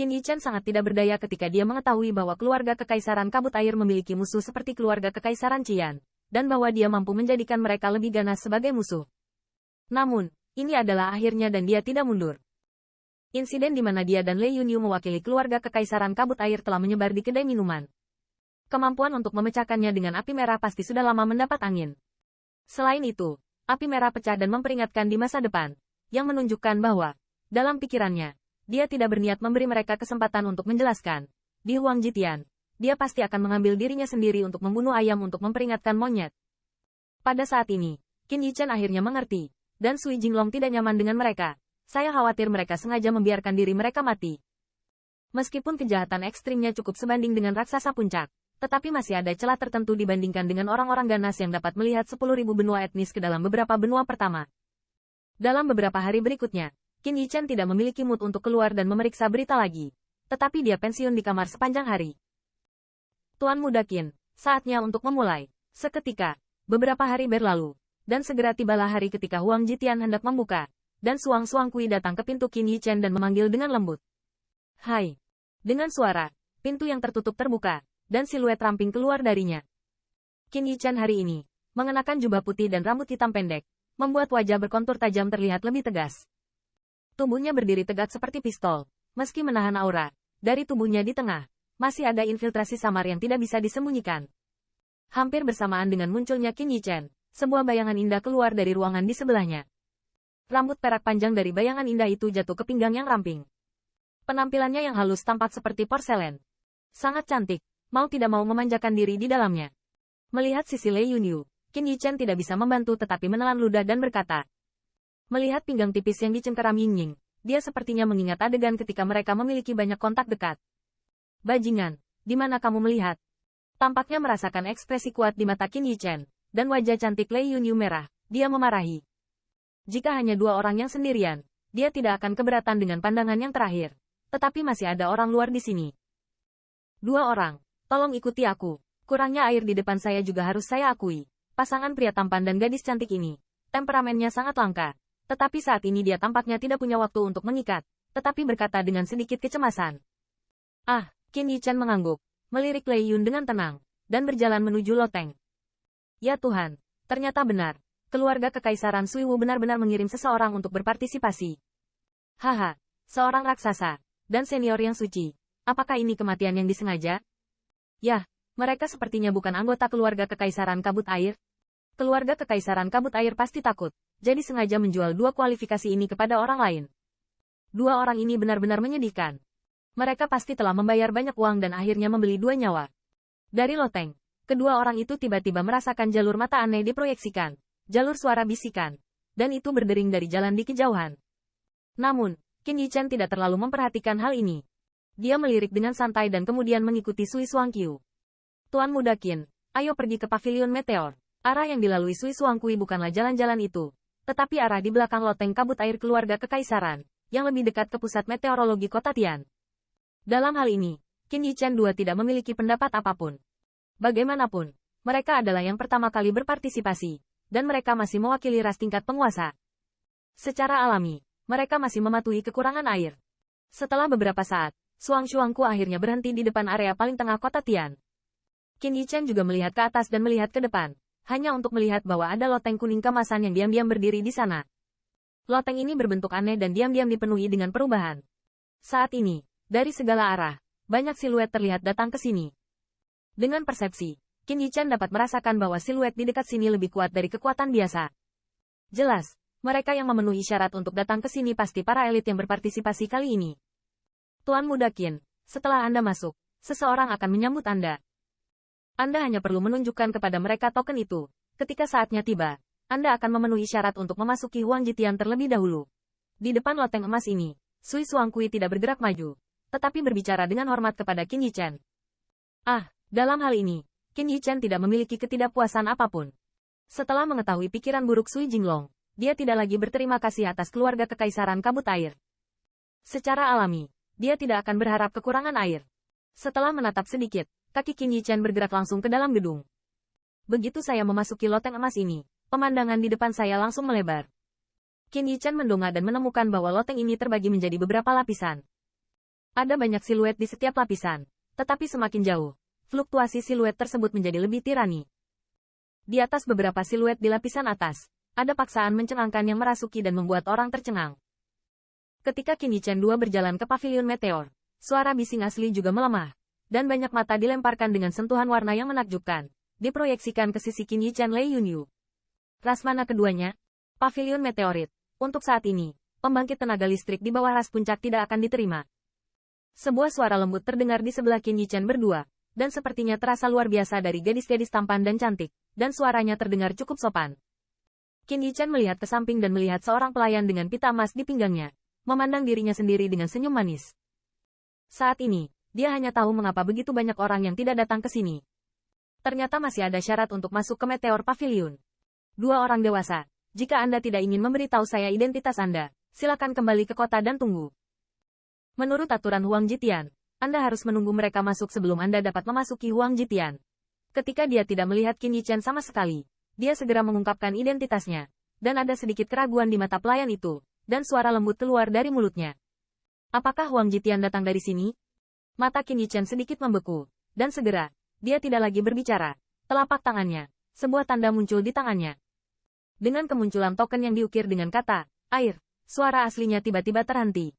Qin Yichen sangat tidak berdaya ketika dia mengetahui bahwa keluarga Kekaisaran Kabut Air memiliki musuh seperti keluarga Kekaisaran Qian, dan bahwa dia mampu menjadikan mereka lebih ganas sebagai musuh. Namun, ini adalah akhirnya dan dia tidak mundur. Insiden di mana dia dan Lei Yunyu mewakili keluarga Kekaisaran Kabut Air telah menyebar di kedai minuman. Kemampuan untuk memecahkannya dengan api merah pasti sudah lama mendapat angin. Selain itu, api merah pecah dan memperingatkan di masa depan, yang menunjukkan bahwa, dalam pikirannya, dia tidak berniat memberi mereka kesempatan untuk menjelaskan. Di Huang Jitian, dia pasti akan mengambil dirinya sendiri untuk membunuh ayam untuk memperingatkan monyet. Pada saat ini, Qin Yichen akhirnya mengerti, dan Sui Jinglong tidak nyaman dengan mereka. Saya khawatir mereka sengaja membiarkan diri mereka mati. Meskipun kejahatan ekstrimnya cukup sebanding dengan raksasa puncak, tetapi masih ada celah tertentu dibandingkan dengan orang-orang ganas yang dapat melihat 10.000 benua etnis ke dalam beberapa benua pertama. Dalam beberapa hari berikutnya, Qin Yichen tidak memiliki mood untuk keluar dan memeriksa berita lagi. Tetapi dia pensiun di kamar sepanjang hari. Tuan Muda Qin, saatnya untuk memulai. Seketika, beberapa hari berlalu, dan segera tibalah hari ketika Huang Jitian hendak membuka, dan Suang Kui datang ke pintu Qin Yichen dan memanggil dengan lembut. Hai. Dengan suara, pintu yang tertutup terbuka, dan siluet ramping keluar darinya. Qin Yichen hari ini, mengenakan jubah putih dan rambut hitam pendek, membuat wajah berkontur tajam terlihat lebih tegas. Tubuhnya berdiri tegak seperti pistol, meski menahan aura, dari tubuhnya di tengah, masih ada infiltrasi samar yang tidak bisa disembunyikan. Hampir bersamaan dengan munculnya Qin Yichen, sebuah bayangan indah keluar dari ruangan di sebelahnya. Rambut perak panjang dari bayangan indah itu jatuh ke pinggang yang ramping. Penampilannya yang halus tampak seperti porselen. Sangat cantik, mau tidak mau memanjakan diri di dalamnya. Melihat sisi Lei Yunyu, Qin Yichen tidak bisa membantu tetapi menelan ludah dan berkata. Melihat pinggang tipis yang dicengkeram Ying-Ying, dia sepertinya mengingat adegan ketika mereka memiliki banyak kontak dekat. Bajingan, di mana kamu melihat? Tampaknya merasakan ekspresi kuat di mata Qin Yichen, dan wajah cantik Lei Yunyu merah, dia memarahi. Jika hanya dua orang yang sendirian, dia tidak akan keberatan dengan pandangan yang terakhir. Tetapi masih ada orang luar di sini. Dua orang. Tolong ikuti aku. Kurangnya air di depan saya juga harus saya akui. Pasangan pria tampan dan gadis cantik ini, temperamennya sangat langka. Tetapi saat ini dia tampaknya tidak punya waktu untuk mengikat, tetapi berkata dengan sedikit kecemasan. Ah, Qin Yichen mengangguk, melirik Lei Yun dengan tenang, dan berjalan menuju loteng. Ya Tuhan, ternyata benar. Keluarga Kekaisaran Suiwu benar-benar mengirim seseorang untuk berpartisipasi. Haha, seorang raksasa, dan senior yang suci. Apakah ini kematian yang disengaja? Yah, mereka sepertinya bukan anggota keluarga Kekaisaran Kabut Air. Keluarga Kekaisaran Kabut Air pasti takut, jadi sengaja menjual dua kualifikasi ini kepada orang lain. Dua orang ini benar-benar menyedihkan. Mereka pasti telah membayar banyak uang dan akhirnya membeli dua nyawa. Dari loteng, kedua orang itu tiba-tiba merasakan jalur mata aneh diproyeksikan, jalur suara bisikan, dan itu berdering dari jalan di kejauhan. Namun, Qin Yichen tidak terlalu memperhatikan hal ini. Dia melirik dengan santai dan kemudian mengikuti Sui Suangqiu. Tuan Muda Qin, ayo pergi ke Pavilion Meteor. Arah yang dilalui Sui Suangqiu bukanlah jalan-jalan itu, tetapi arah di belakang loteng kabut air keluarga Kekaisaran, yang lebih dekat ke pusat meteorologi kota Tian. Dalam hal ini, Qin Yichen II tidak memiliki pendapat apapun. Bagaimanapun, mereka adalah yang pertama kali berpartisipasi, dan mereka masih mewakili ras tingkat penguasa. Secara alami, mereka masih mematuhi kekurangan air. Setelah beberapa saat, Suangku akhirnya berhenti di depan area paling tengah kota Tian. Qin Yichen juga melihat ke atas dan melihat ke depan, hanya untuk melihat bahwa ada loteng kuning kemasan yang diam-diam berdiri di sana. Loteng ini berbentuk aneh dan diam-diam dipenuhi dengan perubahan. Saat ini, dari segala arah, banyak siluet terlihat datang ke sini. Dengan persepsi, Qin Yichen dapat merasakan bahwa siluet di dekat sini lebih kuat dari kekuatan biasa. Jelas, mereka yang memenuhi syarat untuk datang ke sini pasti para elit yang berpartisipasi kali ini. Tuan Muda Qin, setelah Anda masuk, seseorang akan menyambut Anda. Anda hanya perlu menunjukkan kepada mereka token itu. Ketika saatnya tiba, Anda akan memenuhi syarat untuk memasuki Huang Jitian terlebih dahulu. Di depan loteng emas ini, Sui Suangqui tidak bergerak maju, tetapi berbicara dengan hormat kepada Qin Yichen. Ah, dalam hal ini, Qin Yichen tidak memiliki ketidakpuasan apapun. Setelah mengetahui pikiran buruk Sui Jinglong, dia tidak lagi berterima kasih atas keluarga Kekaisaran Kabut Air. Secara alami, dia tidak akan berharap kekurangan air. Setelah menatap sedikit, kaki Qin Yichen bergerak langsung ke dalam gedung. Begitu saya memasuki loteng emas ini, pemandangan di depan saya langsung melebar. Qin Yichen mendongak dan menemukan bahwa loteng ini terbagi menjadi beberapa lapisan. Ada banyak siluet di setiap lapisan, tetapi semakin jauh, fluktuasi siluet tersebut menjadi lebih tirani. Di atas beberapa siluet di lapisan atas, ada paksaan mencengangkan yang merasuki dan membuat orang tercengang. Ketika Qin Yichen 2 berjalan ke pavilion meteor, suara bising asli juga melemah, dan banyak mata dilemparkan dengan sentuhan warna yang menakjubkan, diproyeksikan ke sisi Qin Yichen Lei Yunyu. Ras mana keduanya? Pavilion meteorit. Untuk saat ini, pembangkit tenaga listrik di bawah ras puncak tidak akan diterima. Sebuah suara lembut terdengar di sebelah Qin Yichen berdua, dan sepertinya terasa luar biasa dari gadis-gadis tampan dan cantik, dan suaranya terdengar cukup sopan. Qin Yichen melihat ke samping dan melihat seorang pelayan dengan pita emas di pinggangnya, memandang dirinya sendiri dengan senyum manis. Saat ini, dia hanya tahu mengapa begitu banyak orang yang tidak datang ke sini. Ternyata masih ada syarat untuk masuk ke Meteor Pavilion. 2 orang dewasa, jika Anda tidak ingin memberitahu saya identitas Anda, silakan kembali ke kota dan tunggu. Menurut aturan Huang Jitian, Anda harus menunggu mereka masuk sebelum Anda dapat memasuki Huang Jitian. Ketika dia tidak melihat Qin Yichen sama sekali, dia segera mengungkapkan identitasnya, dan ada sedikit keraguan di mata pelayan itu, dan suara lembut keluar dari mulutnya. Apakah Huang Jitian datang dari sini? Mata Qin Yichen sedikit membeku, dan segera, dia tidak lagi berbicara. Telapak tangannya, sebuah tanda muncul di tangannya. Dengan kemunculan token yang diukir dengan kata, air, suara aslinya tiba-tiba terhenti.